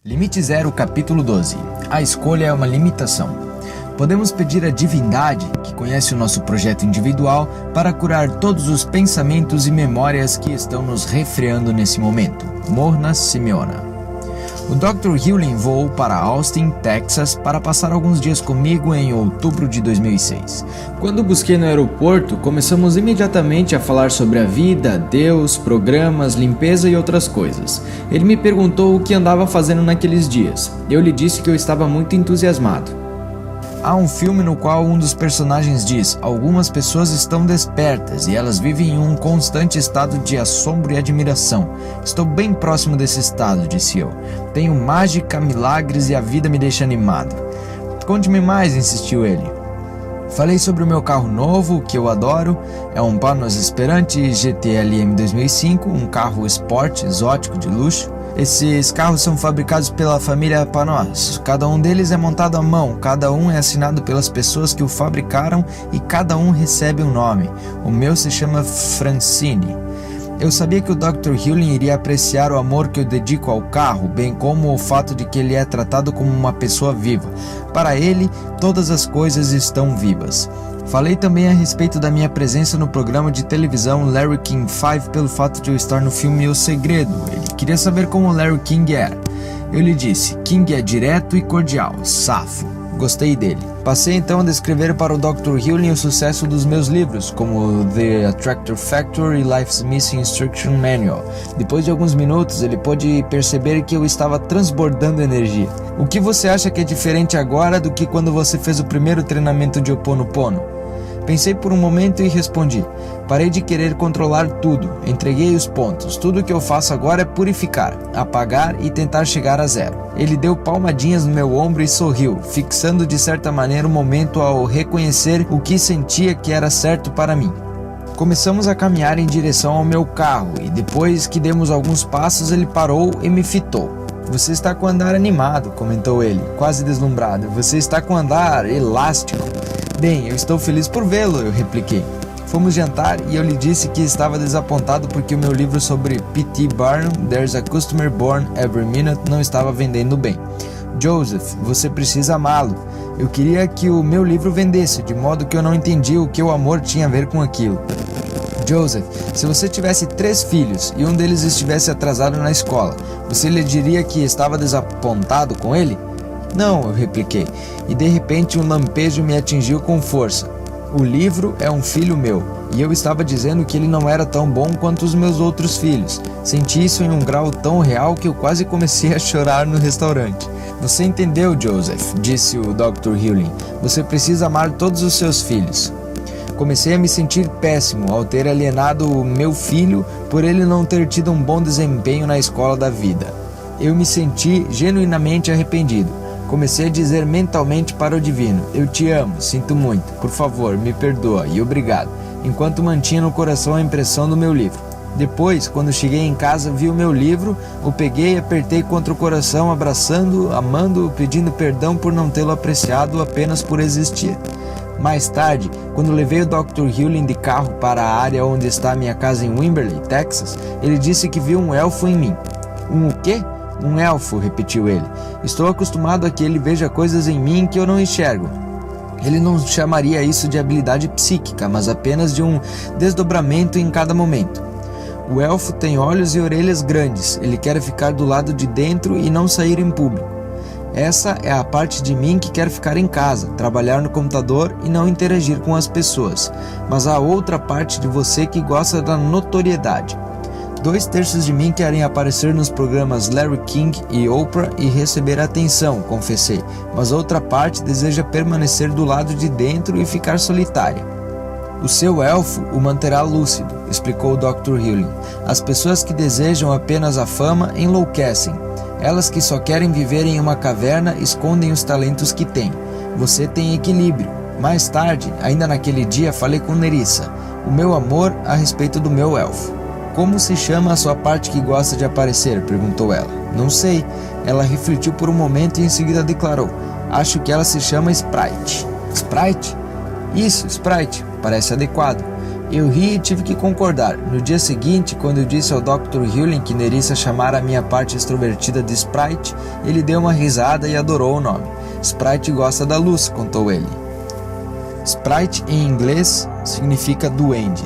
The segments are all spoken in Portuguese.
Limite Zero, capítulo 12. A escolha é uma limitação. Podemos pedir à divindade, que conhece o nosso projeto individual, para curar todos os pensamentos e memórias que estão nos refreando nesse momento. Morna Simeona. O Dr. Hewlin voou para Austin, Texas, para passar alguns dias comigo em outubro de 2006. Quando busquei no aeroporto, começamos imediatamente a falar sobre a vida, Deus, programas, limpeza e outras coisas. Ele me perguntou o que andava fazendo naqueles dias. Eu lhe disse que eu estava muito entusiasmado. Há um filme no qual um dos personagens diz: algumas pessoas estão despertas e elas vivem em um constante estado de assombro e admiração. Estou bem próximo desse estado, disse eu. Tenho mágica, milagres e a vida me deixa animado. Conte-me mais, insistiu ele. Falei sobre o meu carro novo, que eu adoro. É um Panos Esperante GT-LM 2005, um carro esporte, exótico, de luxo. Esses carros são fabricados pela família Panos. Cada um deles é montado à mão, cada um é assinado pelas pessoas que o fabricaram e cada um recebe um nome. O meu se chama Francine. Eu sabia que o Dr. Hewlin iria apreciar o amor que eu dedico ao carro, bem como o fato de que ele é tratado como uma pessoa viva. Para ele, todas as coisas estão vivas. Falei também a respeito da minha presença no programa de televisão Larry King 5 pelo fato de eu estar no filme O Segredo. Ele queria saber como Larry King era. Eu lhe disse: King é direto e cordial, safo. Gostei dele. Passei então a descrever para o Dr. Hewlin o sucesso dos meus livros, como The Attractor Factor e Life's Missing Instruction Manual. Depois de alguns minutos, ele pôde perceber que eu estava transbordando energia. O que você acha que é diferente agora do que quando você fez o primeiro treinamento de Ho Oponopono? Pensei por um momento e respondi: parei de querer controlar tudo, entreguei os pontos, tudo que eu faço agora é purificar, apagar e tentar chegar a zero. Ele deu palmadinhas no meu ombro e sorriu, fixando de certa maneira o momento ao reconhecer o que sentia que era certo para mim. Começamos a caminhar em direção ao meu carro e depois que demos alguns passos ele parou e me fitou. Você está com andar animado, comentou ele, quase deslumbrado. Você está com andar elástico. Bem, eu estou feliz por vê-lo, eu repliquei. Fomos jantar e eu lhe disse que estava desapontado porque o meu livro sobre P.T. Barnum, There's a Customer Born Every Minute, não estava vendendo bem. Joseph, você precisa amá-lo. Eu queria que o meu livro vendesse, de modo que eu não entendia o que o amor tinha a ver com aquilo. Joseph, se você tivesse 3 filhos e um deles estivesse atrasado na escola, você lhe diria que estava desapontado com ele? Não, eu repliquei, e de repente um lampejo me atingiu com força. O livro é um filho meu, e eu estava dizendo que ele não era tão bom quanto os meus outros filhos. Senti isso em um grau tão real que eu quase comecei a chorar no restaurante. Você entendeu, Joseph, disse o Dr. Hewlin. Você precisa amar todos os seus filhos. Comecei a me sentir péssimo ao ter alienado o meu filho por ele não ter tido um bom desempenho na escola da vida. Eu me senti genuinamente arrependido. Comecei a dizer mentalmente para o divino: eu te amo, sinto muito, por favor, me perdoa e obrigado, enquanto mantinha no coração a impressão do meu livro. Depois, quando cheguei em casa, vi o meu livro, o peguei e apertei contra o coração, abraçando-o, amando-o, pedindo perdão por não tê-lo apreciado apenas por existir. Mais tarde, quando levei o Dr. Hewlin de carro para a área onde está a minha casa em Wimberley, Texas, ele disse que viu um elfo em mim. Um o quê? Um elfo, repetiu ele. Estou acostumado a que ele veja coisas em mim que eu não enxergo. Ele não chamaria isso de habilidade psíquica, mas apenas de um desdobramento em cada momento. O elfo tem olhos e orelhas grandes. Ele quer ficar do lado de dentro e não sair em público. Essa é a parte de mim que quer ficar em casa, trabalhar no computador e não interagir com as pessoas. Mas há outra parte de você que gosta da notoriedade. 2/3 de mim querem aparecer nos programas Larry King e Oprah e receber atenção, confessei, mas outra parte deseja permanecer do lado de dentro e ficar solitária. O seu elfo o manterá lúcido, explicou o Dr. Hewlin. As pessoas que desejam apenas a fama enlouquecem. Elas que só querem viver em uma caverna escondem os talentos que têm. Você tem equilíbrio. Mais tarde, ainda naquele dia, falei com Nerissa, o meu amor a respeito do meu elfo. Como se chama a sua parte que gosta de aparecer? Perguntou ela. Não sei. Ela refletiu por um momento e em seguida declarou: acho que ela se chama Sprite. Sprite? Isso, Sprite. Parece adequado. Eu ri e tive que concordar. No dia seguinte, quando eu disse ao Dr. Hewlin que Nerissa chamara a minha parte extrovertida de Sprite, ele deu uma risada e adorou o nome. Sprite gosta da luz, contou ele. Sprite em inglês significa duende.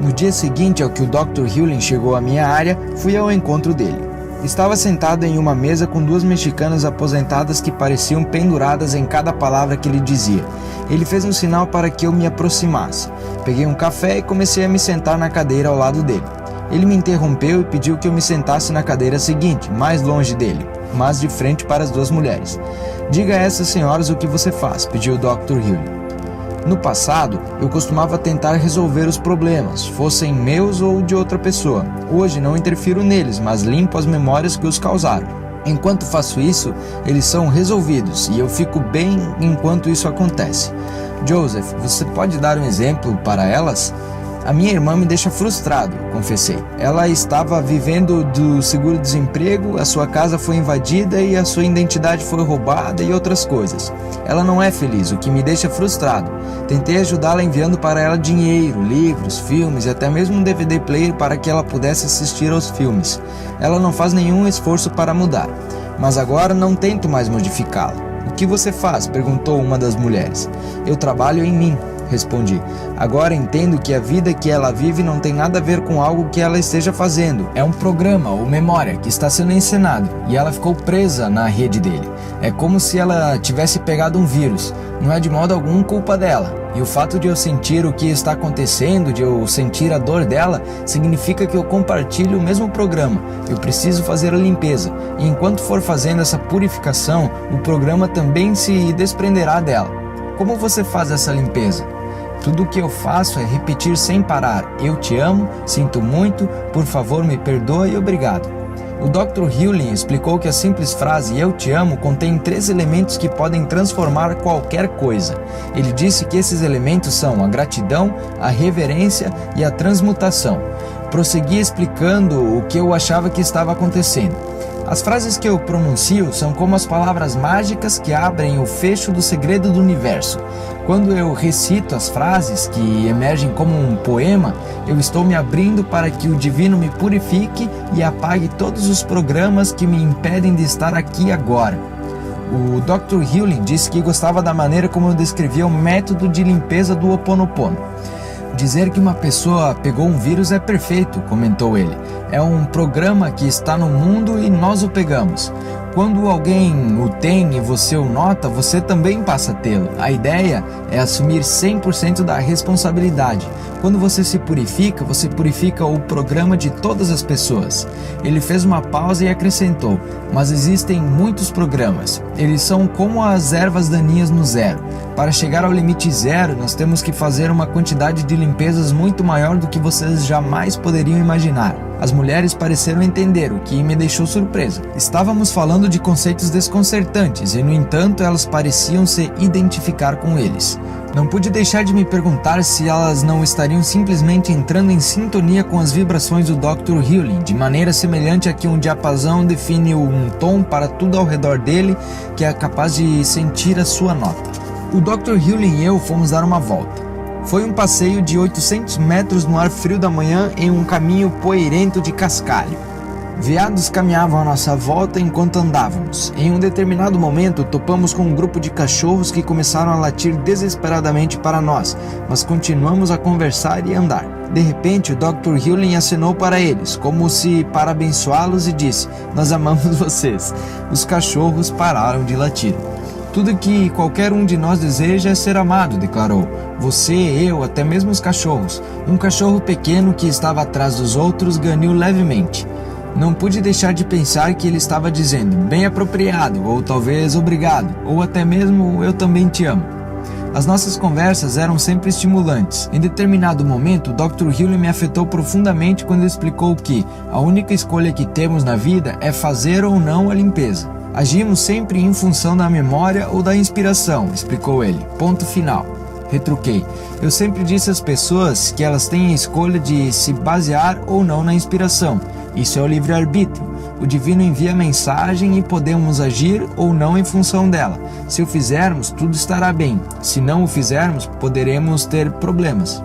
No dia seguinte ao que o Dr. Hewlin chegou à minha área, fui ao encontro dele. Estava sentado em uma mesa com duas mexicanas aposentadas que pareciam penduradas em cada palavra que ele dizia. Ele fez um sinal para que eu me aproximasse. Peguei um café e comecei a me sentar na cadeira ao lado dele. Ele me interrompeu e pediu que eu me sentasse na cadeira seguinte, mais longe dele, mas de frente para as duas mulheres. Diga a essas senhoras o que você faz, pediu o Dr. Hewlin. No passado, eu costumava tentar resolver os problemas, fossem meus ou de outra pessoa. Hoje não interfiro neles, mas limpo as memórias que os causaram. Enquanto faço isso, eles são resolvidos e eu fico bem enquanto isso acontece. Joseph, você pode dar um exemplo para elas? A minha irmã me deixa frustrado, confessei. Ela estava vivendo do seguro-desemprego, a sua casa foi invadida e a sua identidade foi roubada e outras coisas. Ela não é feliz, o que me deixa frustrado. Tentei ajudá-la enviando para ela dinheiro, livros, filmes e até mesmo um DVD player para que ela pudesse assistir aos filmes. Ela não faz nenhum esforço para mudar, mas agora não tento mais modificá-la. O que você faz? Perguntou uma das mulheres. Eu trabalho em mim, respondi. Agora entendo que a vida que ela vive não tem nada a ver com algo que ela esteja fazendo. É um programa ou memória que está sendo encenado e ela ficou presa na rede dele. É como se ela tivesse pegado um vírus. Não é de modo algum culpa dela. E o fato de eu sentir o que está acontecendo, de eu sentir a dor dela, significa que eu compartilho o mesmo programa. Eu preciso fazer a limpeza. E enquanto for fazendo essa purificação, o programa também se desprenderá dela. Como você faz essa limpeza? Tudo o que eu faço é repetir sem parar. Eu te amo, sinto muito, por favor me perdoe e obrigado. O Dr. Hewlin explicou que a simples frase "eu te amo" contém 3 elementos que podem transformar qualquer coisa. Ele disse que esses elementos são a gratidão, a reverência e a transmutação. Prossegui explicando o que eu achava que estava acontecendo. As frases que eu pronuncio são como as palavras mágicas que abrem o fecho do segredo do universo. Quando eu recito as frases, que emergem como um poema, eu estou me abrindo para que o divino me purifique e apague todos os programas que me impedem de estar aqui agora. O Dr. Hewlin disse que gostava da maneira como eu descrevia o método de limpeza do Ho Oponopono. Dizer que uma pessoa pegou um vírus é perfeito, comentou ele. É um programa que está no mundo e nós o pegamos. Quando alguém o tem e você o nota, você também passa a tê-lo. A ideia é assumir 100% da responsabilidade. Quando você purifica o programa de todas as pessoas. Ele fez uma pausa e acrescentou, mas existem muitos programas. Eles são como as ervas daninhas no zero. Para chegar ao limite zero, nós temos que fazer uma quantidade de limpezas muito maior do que vocês jamais poderiam imaginar. As mulheres pareceram entender, o que me deixou surpresa. Estávamos falando de conceitos desconcertantes e, no entanto, elas pareciam se identificar com eles. Não pude deixar de me perguntar se elas não estariam simplesmente entrando em sintonia com as vibrações do Dr. Hewlin, de maneira semelhante a que um diapasão define um tom para tudo ao redor dele, que é capaz de sentir a sua nota. O Dr. Hewlin e eu fomos dar uma volta. Foi um passeio de 800 metros no ar frio da manhã em um caminho poeirento de cascalho. Veados caminhavam à nossa volta enquanto andávamos. Em um determinado momento, topamos com um grupo de cachorros que começaram a latir desesperadamente para nós, mas continuamos a conversar e andar. De repente, o Dr. Hewlin acenou para eles, como se para abençoá-los, e disse: "Nós amamos vocês." Os cachorros pararam de latir. "Tudo que qualquer um de nós deseja é ser amado", declarou. "Você, eu, até mesmo os cachorros." Um cachorro pequeno que estava atrás dos outros ganiu levemente. Não pude deixar de pensar que ele estava dizendo "bem apropriado", ou talvez "obrigado", ou até mesmo "eu também te amo". As nossas conversas eram sempre estimulantes. Em determinado momento, o Dr. Hewlin me afetou profundamente quando explicou que a única escolha que temos na vida é fazer ou não a limpeza. Agimos sempre em função da memória ou da inspiração, explicou ele. Ponto final. Retruquei. Eu sempre disse às pessoas que elas têm a escolha de se basear ou não na inspiração. Isso é o livre-arbítrio. O divino envia a mensagem e podemos agir ou não em função dela. Se o fizermos, tudo estará bem. Se não o fizermos, poderemos ter problemas.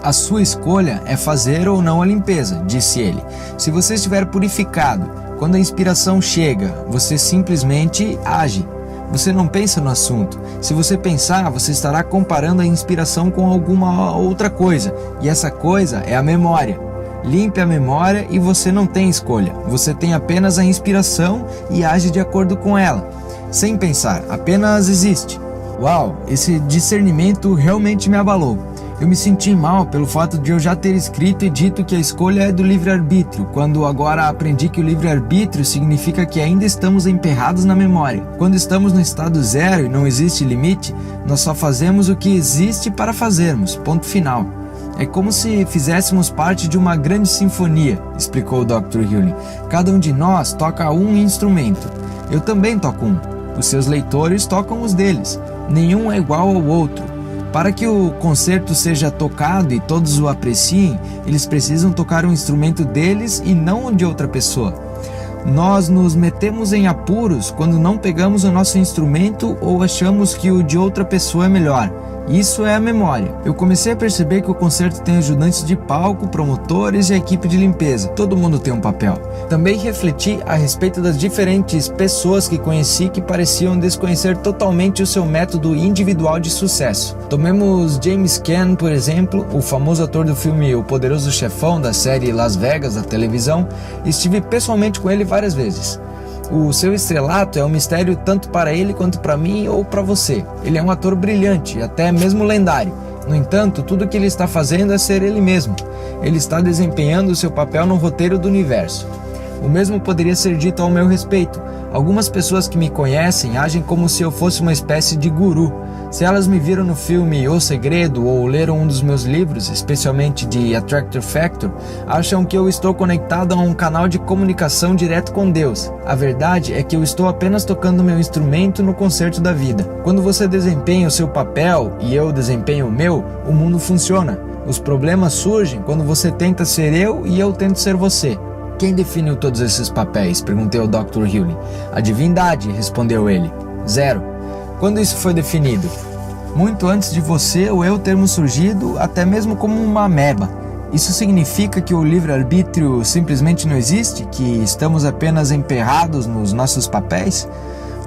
A sua escolha é fazer ou não a limpeza, disse ele. Se você estiver purificado, quando a inspiração chega, você simplesmente age. Você não pensa no assunto. Se você pensar, você estará comparando a inspiração com alguma outra coisa, e essa coisa é a memória. Limpe a memória e você não tem escolha. Você tem apenas a inspiração e age de acordo com ela. Sem pensar, apenas existe. Uau, esse discernimento realmente me abalou. Eu me senti mal pelo fato de eu já ter escrito e dito que a escolha é do livre-arbítrio, quando agora aprendi que o livre-arbítrio significa que ainda estamos emperrados na memória. Quando estamos no estado zero e não existe limite, nós só fazemos o que existe para fazermos, ponto final. É como se fizéssemos parte de uma grande sinfonia, explicou o Dr. Hewley. Cada um de nós toca um instrumento. Eu também toco um. Os seus leitores tocam os deles. Nenhum é igual ao outro. Para que o concerto seja tocado e todos o apreciem, eles precisam tocar um instrumento deles e não o de outra pessoa. Nós nos metemos em apuros quando não pegamos o nosso instrumento ou achamos que o de outra pessoa é melhor. Isso é a memória. Eu comecei a perceber que o concerto tem ajudantes de palco, promotores e a equipe de limpeza. Todo mundo tem um papel. Também refleti a respeito das diferentes pessoas que conheci que pareciam desconhecer totalmente o seu método individual de sucesso. Tomemos James Caan, por exemplo, o famoso ator do filme O Poderoso Chefão da série Las Vegas da televisão. Estive pessoalmente com ele várias vezes. O seu estrelato é um mistério tanto para ele quanto para mim ou para você. Ele é um ator brilhante, até mesmo lendário. No entanto, tudo o que ele está fazendo é ser ele mesmo. Ele está desempenhando o seu papel no roteiro do universo. O mesmo poderia ser dito ao meu respeito. Algumas pessoas que me conhecem agem como se eu fosse uma espécie de guru. Se elas me viram no filme O Segredo ou leram um dos meus livros, especialmente de Attractor Factor, acham que eu estou conectado a um canal de comunicação direto com Deus. A verdade é que eu estou apenas tocando meu instrumento no concerto da vida. Quando você desempenha o seu papel e eu desempenho o meu, o mundo funciona. Os problemas surgem quando você tenta ser eu e eu tento ser você. Quem definiu todos esses papéis? Perguntei ao Dr. Hewley. A divindade, respondeu ele. 0. Quando isso foi definido? Muito antes de você ou eu termos surgido, até mesmo como uma ameba. Isso significa que o livre-arbítrio simplesmente não existe? Que estamos apenas emperrados nos nossos papéis?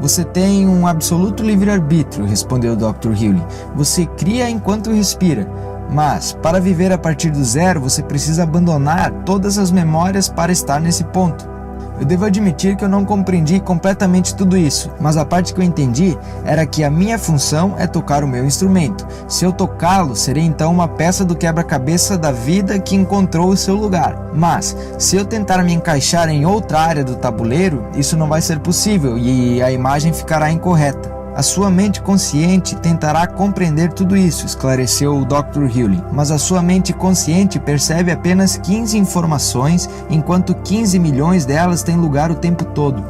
Você tem um absoluto livre-arbítrio, respondeu o Dr. Hewley. Você cria enquanto respira. Mas, para viver a partir do zero, você precisa abandonar todas as memórias para estar nesse ponto. Eu devo admitir que eu não compreendi completamente tudo isso, mas a parte que eu entendi era que a minha função é tocar o meu instrumento. Se eu tocá-lo, serei então uma peça do quebra-cabeça da vida que encontrou o seu lugar. Mas, se eu tentar me encaixar em outra área do tabuleiro, isso não vai ser possível e a imagem ficará incorreta. A sua mente consciente tentará compreender tudo isso, esclareceu o Dr. Hewley, mas a sua mente consciente percebe apenas 15 informações, enquanto 15 milhões delas têm lugar o tempo todo.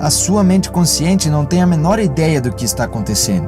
A sua mente consciente não tem a menor ideia do que está acontecendo.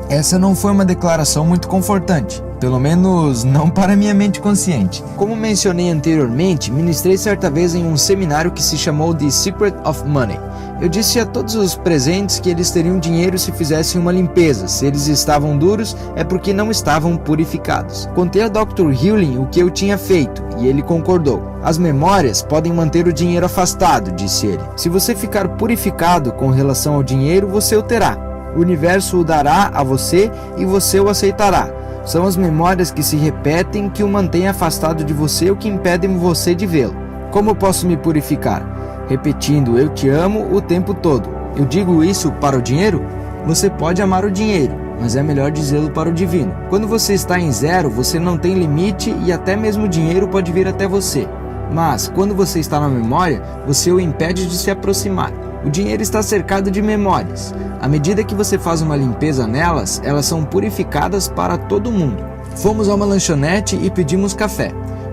Essa não foi uma declaração muito confortante, pelo menos não para minha mente consciente. Como mencionei anteriormente, ministrei certa vez em um seminário que se chamou The Secret of Money. Eu disse a todos os presentes que eles teriam dinheiro se fizessem uma limpeza. Se eles estavam duros, é porque não estavam purificados. Contei a Dr. Hewley o que eu tinha feito, e ele concordou. As memórias podem manter o dinheiro afastado, disse ele. Se você ficar purificado com relação ao dinheiro, você o terá. O universo o dará a você e você o aceitará. São as memórias que se repetem que o mantêm afastado de você ou que impedem você de vê-lo. Como eu posso me purificar? Repetindo eu te amo o tempo todo. Eu digo isso para o dinheiro? Você pode amar o dinheiro, mas é melhor dizê-lo para o divino. Quando você está em zero, você não tem limite e até mesmo o dinheiro pode vir até você. Mas, quando você está na memória, você o impede de se aproximar. O dinheiro está cercado de memórias. À medida que você faz uma limpeza nelas, elas são purificadas para todo mundo. Fomos a uma lanchonete e pedimos café.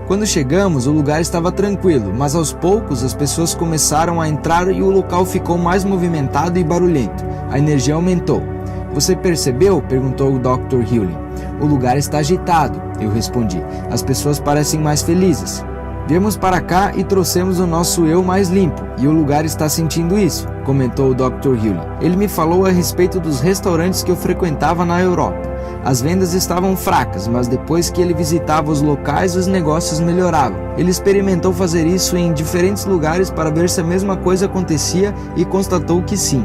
Quando chegamos, o lugar estava tranquilo, mas aos poucos as pessoas começaram a entrar e o local ficou mais movimentado e barulhento. A energia aumentou. Você percebeu? Perguntou o Dr. Hewley. O lugar está agitado, eu respondi. As pessoas parecem mais felizes. Viemos para cá e trouxemos o nosso eu mais limpo, e o lugar está sentindo isso, comentou o Dr. Hewley. Ele me falou a respeito dos restaurantes que eu frequentava na Europa. As vendas estavam fracas, mas depois que ele visitava os locais, os negócios melhoravam. Ele experimentou fazer isso em diferentes lugares para ver se a mesma coisa acontecia e constatou que sim.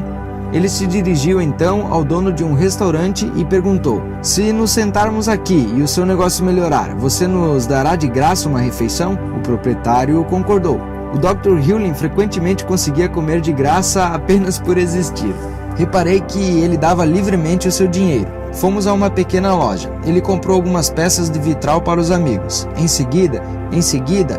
Ele se dirigiu então ao dono de um restaurante e perguntou: se nos sentarmos aqui e o seu negócio melhorar, você nos dará de graça uma refeição? O proprietário concordou. O Dr. Hewley frequentemente conseguia comer de graça apenas por existir. Reparei que ele dava livremente o seu dinheiro. Fomos a uma pequena loja. Ele comprou algumas peças de vitral para os amigos. Em seguida,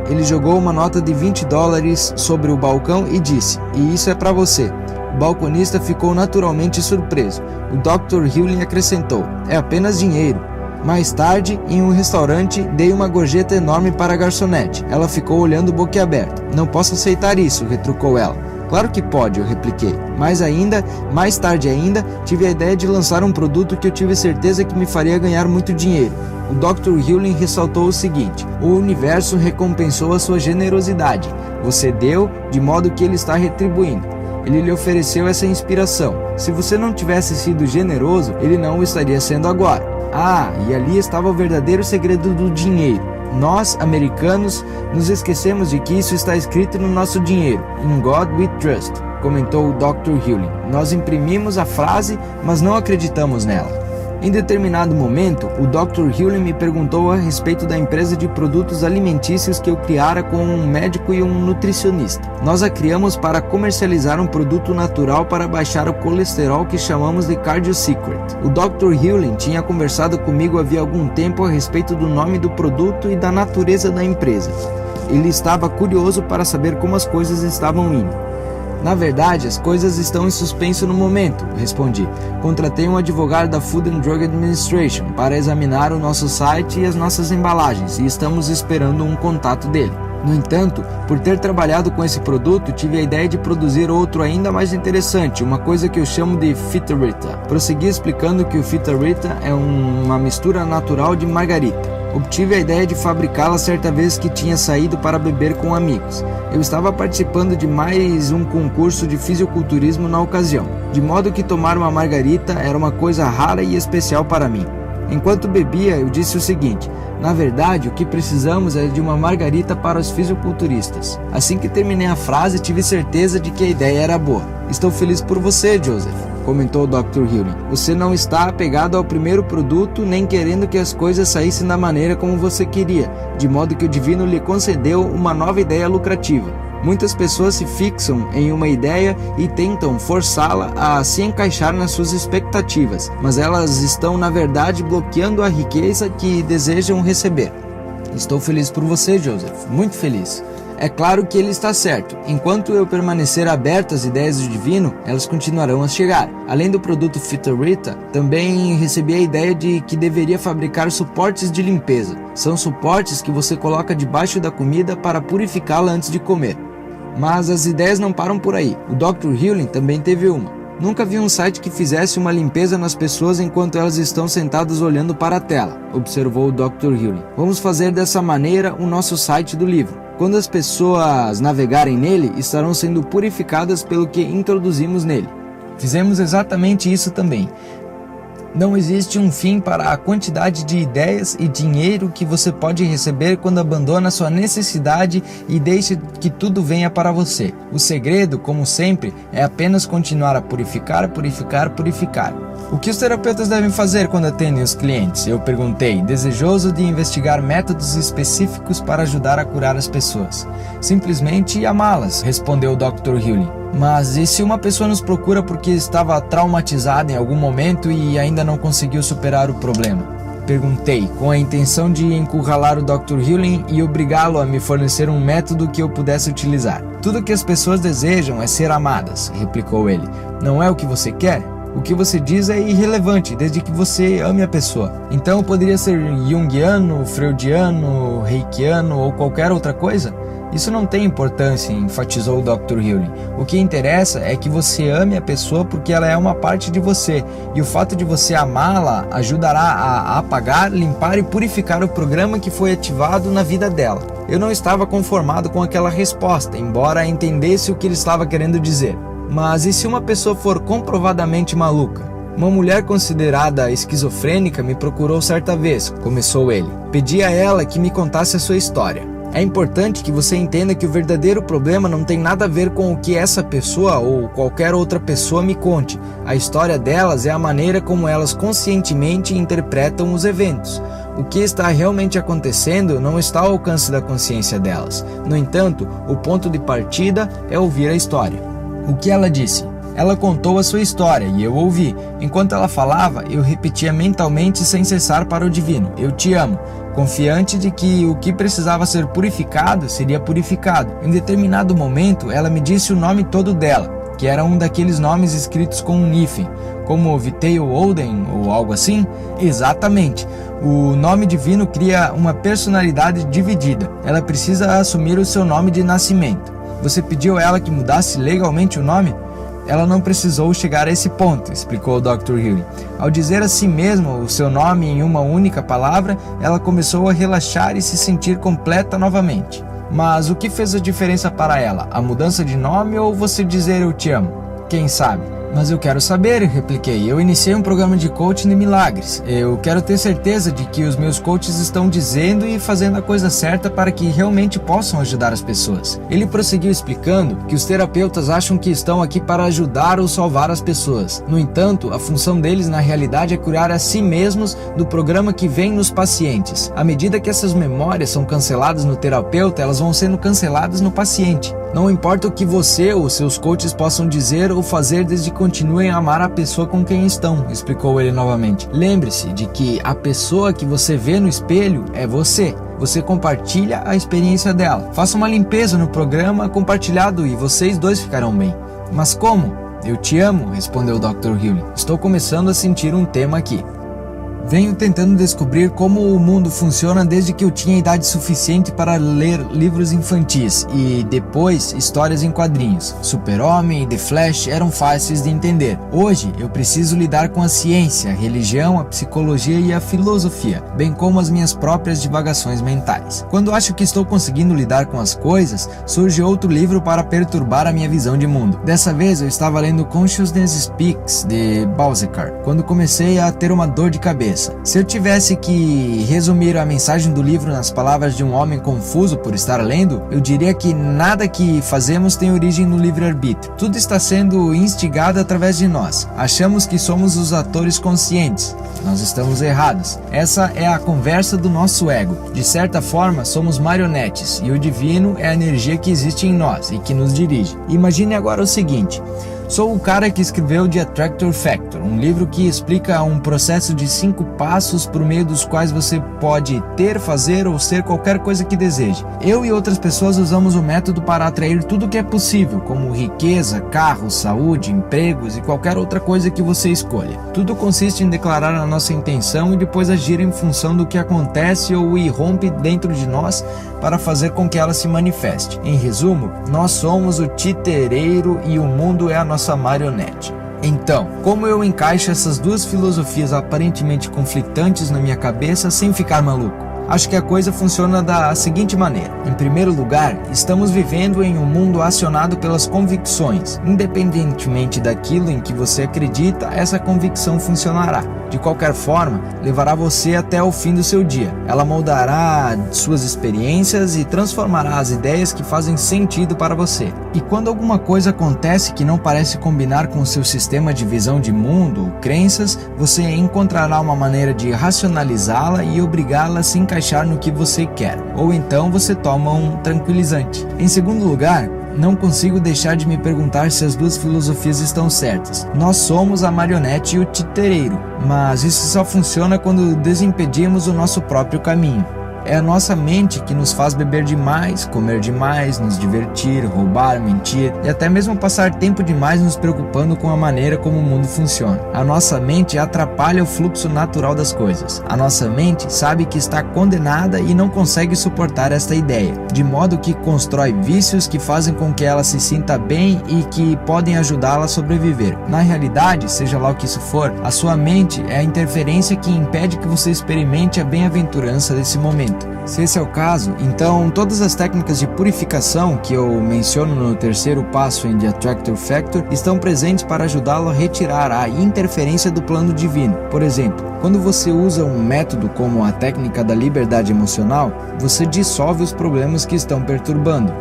ele jogou uma nota de $20 sobre o balcão e disse: e isso é para você. O balconista ficou naturalmente surpreso. O Dr. Hewley acrescentou: é apenas dinheiro. Mais tarde, em um restaurante, dei uma gorjeta enorme para a garçonete. Ela ficou olhando boquiaberta. Não posso aceitar isso, retrucou ela. Claro que pode, eu repliquei. Mais tarde ainda, tive a ideia de lançar um produto que eu tive certeza que me faria ganhar muito dinheiro. O Dr. Hewley ressaltou o seguinte: o universo recompensou a sua generosidade. Você deu, de modo que ele está retribuindo. Ele lhe ofereceu essa inspiração. Se você não tivesse sido generoso, ele não o estaria sendo agora. Ah, e ali estava o verdadeiro segredo do dinheiro. Nós, americanos, nos esquecemos de que isso está escrito no nosso dinheiro. In God we trust, comentou o Dr. Hewley. Nós imprimimos a frase, mas não acreditamos nela. Em determinado momento, o Dr. Hewley me perguntou a respeito da empresa de produtos alimentícios que eu criara com um médico e um nutricionista. Nós a criamos para comercializar um produto natural para baixar o colesterol que chamamos de Cardio Secret. O Dr. Hewley tinha conversado comigo havia algum tempo a respeito do nome do produto e da natureza da empresa. Ele estava curioso para saber como as coisas estavam indo. Na verdade, as coisas estão em suspenso no momento, respondi. Contratei um advogado da Food and Drug Administration para examinar o nosso site e as nossas embalagens e estamos esperando um contato dele. No entanto, por ter trabalhado com esse produto, tive a ideia de produzir outro ainda mais interessante, uma coisa que eu chamo de Fita-Rita. Prossegui explicando que o Fita-Rita é uma mistura natural de margarita. Obtive a ideia de fabricá-la certa vez que tinha saído para beber com amigos. Eu estava participando de mais um concurso de fisiculturismo na ocasião, de modo que tomar uma margarita era uma coisa rara e especial para mim. Enquanto bebia, eu disse o seguinte: na verdade, o que precisamos é de uma margarita para os fisiculturistas. Assim que terminei a frase, tive certeza de que a ideia era boa. Estou feliz por você, Joseph, comentou o Dr. Hewley. Você não está apegado ao primeiro produto, nem querendo que as coisas saíssem da maneira como você queria, de modo que o divino lhe concedeu uma nova ideia lucrativa. Muitas pessoas se fixam em uma ideia e tentam forçá-la a se encaixar nas suas expectativas, mas elas estão, na verdade, bloqueando a riqueza que desejam receber. Estou feliz por você, Joseph, muito feliz. É claro que ele está certo. Enquanto eu permanecer aberto às ideias do divino, elas continuarão a chegar. Além do produto Fita-Rita, também recebi a ideia de que deveria fabricar suportes de limpeza. São suportes que você coloca debaixo da comida para purificá-la antes de comer. Mas as ideias não param por aí. O Dr. Hewley também teve uma. Nunca vi um site que fizesse uma limpeza nas pessoas enquanto elas estão sentadas olhando para a tela, observou o Dr. Hewley. Vamos fazer dessa maneira o nosso site do livro. Quando as pessoas navegarem nele, estarão sendo purificadas pelo que introduzimos nele. Fizemos exatamente isso também. Não existe um fim para a quantidade de ideias e dinheiro que você pode receber quando abandona sua necessidade e deixa que tudo venha para você. O segredo, como sempre, é apenas continuar a purificar. O que os terapeutas devem fazer quando atendem os clientes? Eu perguntei, desejoso de investigar métodos específicos para ajudar a curar as pessoas. Simplesmente amá-las, respondeu o Dr. Hewley. Mas e se uma pessoa nos procura porque estava traumatizada em algum momento e ainda não conseguiu superar o problema? Perguntei, com a intenção de encurralar o Dr. Hewley e obrigá-lo a me fornecer um método que eu pudesse utilizar. Tudo que as pessoas desejam é ser amadas, replicou ele. Não é o que você quer? O que você diz é irrelevante, desde que você ame a pessoa. Então poderia ser junguiano, freudiano, reikiano ou qualquer outra coisa? Isso não tem importância, enfatizou o Dr. Hewley. O que interessa é que você ame a pessoa porque ela é uma parte de você, e o fato de você amá-la ajudará a apagar, limpar e purificar o programa que foi ativado na vida dela. Eu não estava conformado com aquela resposta, embora entendesse o que ele estava querendo dizer. Mas e se uma pessoa for comprovadamente maluca? Uma mulher considerada esquizofrênica me procurou certa vez, começou ele. Pedi a ela que me contasse a sua história. É importante que você entenda que o verdadeiro problema não tem nada a ver com o que essa pessoa ou qualquer outra pessoa me conte. A história delas é a maneira como elas conscientemente interpretam os eventos. O que está realmente acontecendo não está ao alcance da consciência delas. No entanto, o ponto de partida é ouvir a história. O que ela disse? Ela contou a sua história e eu ouvi. Enquanto ela falava, eu repetia mentalmente sem cessar para o divino: eu te amo, confiante de que o que precisava ser purificado seria purificado. Em determinado momento, ela me disse o nome todo dela, que era um daqueles nomes escritos com um hífen, como Vitael Oden ou algo assim. Exatamente. O nome divino cria uma personalidade dividida. Ela precisa assumir o seu nome de nascimento. Você pediu a ela que mudasse legalmente o nome? Ela não precisou chegar a esse ponto, explicou o Dr. Hill. Ao dizer a si mesma o seu nome em uma única palavra, ela começou a relaxar e se sentir completa novamente. Mas o que fez a diferença para ela? A mudança de nome ou você dizer eu te amo? Quem sabe? Mas eu quero saber, repliquei. Eu iniciei um programa de coaching de milagres. Eu quero ter certeza de que os meus coaches estão dizendo e fazendo a coisa certa para que realmente possam ajudar as pessoas. Ele prosseguiu explicando que os terapeutas acham que estão aqui para ajudar ou salvar as pessoas. No entanto, a função deles na realidade é curar a si mesmos do programa que vem nos pacientes. À medida que essas memórias são canceladas no terapeuta, elas vão sendo canceladas no paciente. Não importa o que você ou seus coaches possam dizer ou fazer desde que continuem a amar a pessoa com quem estão, explicou ele novamente. Lembre-se de que a pessoa que você vê no espelho é você. Você compartilha a experiência dela. Faça uma limpeza no programa compartilhado e vocês dois ficarão bem. Mas como? Eu te amo, respondeu o Dr. Hill. Estou começando a sentir um tema aqui. Venho tentando descobrir como o mundo funciona desde que eu tinha idade suficiente para ler livros infantis e, depois, histórias em quadrinhos. Super-Homem e The Flash eram fáceis de entender. Hoje, eu preciso lidar com a ciência, a religião, a psicologia e a filosofia, bem como as minhas próprias divagações mentais. Quando acho que estou conseguindo lidar com as coisas, surge outro livro para perturbar a minha visão de mundo. Dessa vez, eu estava lendo Consciousness Speaks, de Balzac, quando comecei a ter uma dor de cabeça. Se eu tivesse que resumir a mensagem do livro nas palavras de um homem confuso por estar lendo, eu diria que nada que fazemos tem origem no livre-arbítrio. Tudo está sendo instigado através de nós. Achamos que somos os atores conscientes. Nós estamos errados. Essa é a conversa do nosso ego. De certa forma, somos marionetes e o divino é a energia que existe em nós e que nos dirige. Imagine agora o seguinte: sou o cara que escreveu The Attractor Factor, um livro que explica um processo de 5 passos por meio dos quais você pode ter, fazer ou ser qualquer coisa que deseje. Eu e outras pessoas usamos o método para atrair tudo o que é possível, como riqueza, carros, saúde, empregos e qualquer outra coisa que você escolha. Tudo consiste em declarar a nossa intenção e depois agir em função do que acontece ou irrompe dentro de nós para fazer com que ela se manifeste. Em resumo, nós somos o titereiro e o mundo é a nossa marionete. Então, como eu encaixo essas duas filosofias aparentemente conflitantes na minha cabeça sem ficar maluco? Acho que a coisa funciona da seguinte maneira. Em primeiro lugar, estamos vivendo em um mundo acionado pelas convicções. Independentemente daquilo em que você acredita, essa convicção funcionará. De qualquer forma, levará você até o fim do seu dia. Ela moldará suas experiências e transformará as ideias que fazem sentido para você. E quando alguma coisa acontece que não parece combinar com o seu sistema de visão de mundo ou crenças, você encontrará uma maneira de racionalizá-la e obrigá-la a se encaixar no que você quer. Ou então você toma um tranquilizante. Em segundo lugar, não consigo deixar de me perguntar se as duas filosofias estão certas. Nós somos a marionete e o titereiro, mas isso só funciona quando desimpedimos o nosso próprio caminho. É a nossa mente que nos faz beber demais, comer demais, nos divertir, roubar, mentir e até mesmo passar tempo demais nos preocupando com a maneira como o mundo funciona. A nossa mente atrapalha o fluxo natural das coisas. A nossa mente sabe que está condenada e não consegue suportar esta ideia, de modo que constrói vícios que fazem com que ela se sinta bem e que podem ajudá-la a sobreviver. Na realidade, seja lá o que isso for, a sua mente é a interferência que impede que você experimente a bem-aventurança desse momento. muito. Se esse é o caso, então todas as técnicas de purificação que eu menciono no terceiro passo em The Attractor Factor estão presentes para ajudá-lo a retirar a interferência do plano divino. Por exemplo, quando você usa um método como a técnica da liberdade emocional, você dissolve os problemas que estão perturbando.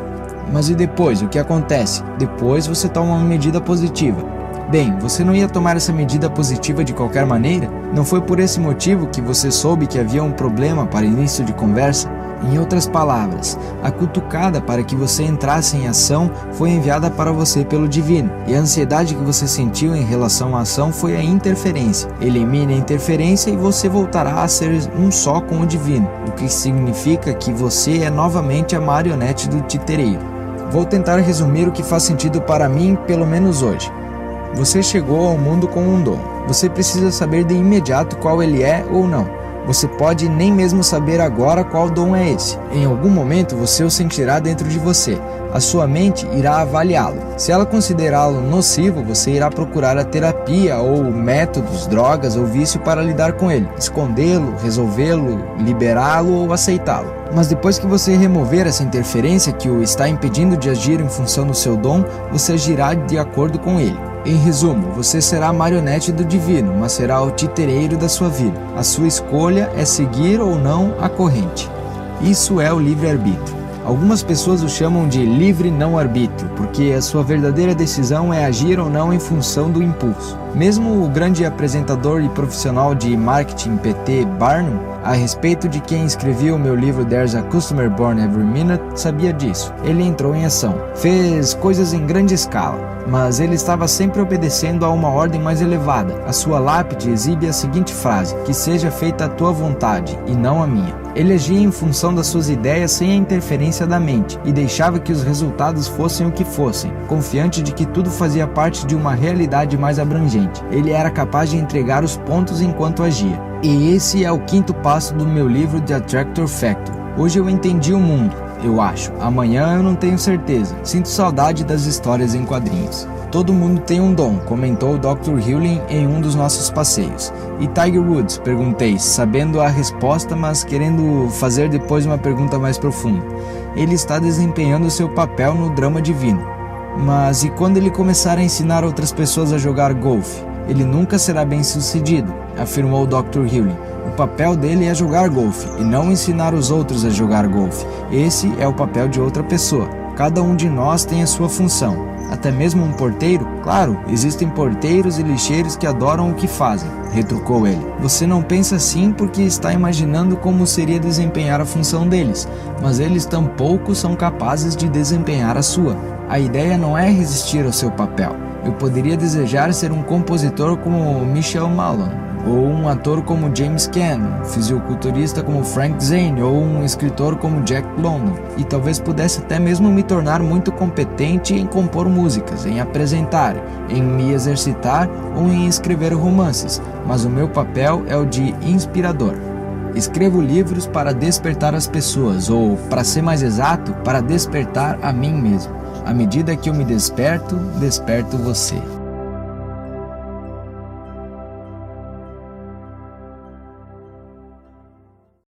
Mas e depois? O que acontece? Depois você toma uma medida positiva. Bem, você não ia tomar essa medida positiva de qualquer maneira? Não foi por esse motivo que você soube que havia um problema para início de conversa? Em outras palavras, a cutucada para que você entrasse em ação foi enviada para você pelo divino, e a ansiedade que você sentiu em relação à ação foi a interferência. Elimine a interferência e você voltará a ser um só com o divino, o que significa que você é novamente a marionete do titereiro. Vou tentar resumir o que faz sentido para mim, pelo menos hoje. Você chegou ao mundo com um dom. Você precisa saber de imediato qual ele é ou não. Você pode nem mesmo saber agora qual dom é esse. Em algum momento você o sentirá dentro de você. A sua mente irá avaliá-lo. Se ela considerá-lo nocivo, você irá procurar a terapia ou métodos, drogas ou vício para lidar com ele, escondê-lo, resolvê-lo, liberá-lo ou aceitá-lo. Mas depois que você remover essa interferência que o está impedindo de agir em função do seu dom, você agirá de acordo com ele. Em resumo, você será a marionete do divino, mas será o titereiro da sua vida. A sua escolha é seguir ou não a corrente. Isso é o livre-arbítrio. Algumas pessoas o chamam de livre não-arbítrio, porque a sua verdadeira decisão é agir ou não em função do impulso. Mesmo o grande apresentador e profissional de marketing P.T. Barnum, a respeito de quem escreveu o meu livro There's a Customer Born Every Minute, sabia disso. Ele entrou em ação, fez coisas em grande escala, mas ele estava sempre obedecendo a uma ordem mais elevada. A sua lápide exibe a seguinte frase: que seja feita a tua vontade e não a minha. Ele agia em função das suas ideias sem a interferência da mente e deixava que os resultados fossem o que fossem, confiante de que tudo fazia parte de uma realidade mais abrangente. Ele era capaz de entregar os pontos enquanto agia. E esse é o quinto passo do meu livro The Attractor Factor. Hoje eu entendi o mundo, eu acho. Amanhã eu não tenho certeza. Sinto saudade das histórias em quadrinhos. Todo mundo tem um dom, comentou o Dr. Hewlin em um dos nossos passeios. E Tiger Woods? Perguntei, sabendo a resposta, mas querendo fazer depois uma pergunta mais profunda. Ele está desempenhando seu papel no drama divino. Mas e quando ele começar a ensinar outras pessoas a jogar golfe? Ele nunca será bem sucedido, afirmou o Dr. Hewlin. O papel dele é jogar golfe, e não ensinar os outros a jogar golfe. Esse é o papel de outra pessoa. Cada um de nós tem a sua função. Até mesmo um porteiro? Claro, existem porteiros e lixeiros que adoram o que fazem, retrucou ele. Você não pensa assim porque está imaginando como seria desempenhar a função deles, mas eles tampouco são capazes de desempenhar a sua. A ideia não é resistir ao seu papel. Eu poderia desejar ser um compositor como Michel Malone, ou um ator como James Caan, um fisiculturista como Frank Zane, ou um escritor como Jack London, e talvez pudesse até mesmo me tornar muito competente em compor músicas, em apresentar, em me exercitar ou em escrever romances, mas o meu papel é o de inspirador. Escrevo livros para despertar as pessoas, ou, para ser mais exato, para despertar a mim mesmo. À medida que eu me desperto, desperto você.